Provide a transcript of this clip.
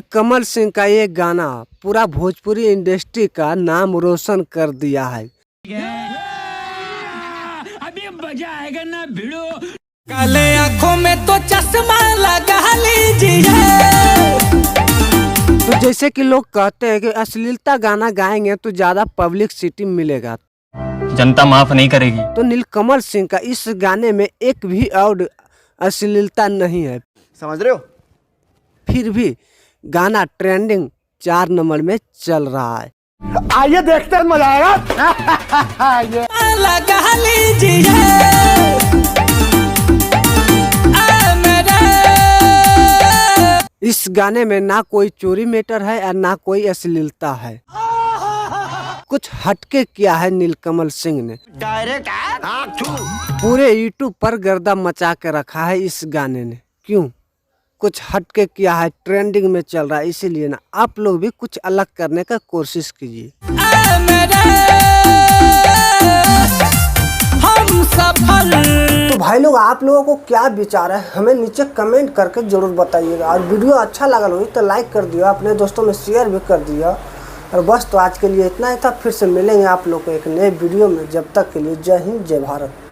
नीलकमल सिंह का ये गाना पूरा भोजपुरी इंडस्ट्री का नाम रोशन कर दिया है। अभी मजा आएगा ना भिड़ो। काले आंखों में तो चश्मा लगा लीजिए। तो जैसे कि लोग कहते हैं कि अश्लीलता गाना गाएंगे तो ज्यादा पब्लिसिटी मिलेगा, जनता माफ नहीं करेगी। तो नीलकमल सिंह का इस गाने में एक भी और अश्लीलता नहीं है, समझ रहे हो? फिर भी गाना ट्रेंडिंग 4 नंबर में चल रहा है। आइए देखते हैं, मजा आएगा। लगा लीजिए। इस गाने में ना कोई चोरी मैटर है और ना कोई अश्लीलता है। कुछ हटके किया है नीलकमल सिंह ने। पूरे यूट्यूब पर गर्दा मचा के रखा है इस गाने ने। क्यों? कुछ हटके किया है, ट्रेंडिंग में चल रहा है, इसीलिए ना आप लोग भी कुछ अलग करने का कोशिश कीजिए। तो भाई लोग, आप लोगों को क्या विचार है हमें नीचे कमेंट करके जरूर बताइएगा। और वीडियो अच्छा लगा हो तो लाइक कर दिया, अपने दोस्तों में शेयर भी कर दिया। और बस तो आज के लिए इतना ही था। फिर से मिलेंगे आप लोग को एक नए वीडियो में। जब तक के लिए जय हिंद, जय भारत।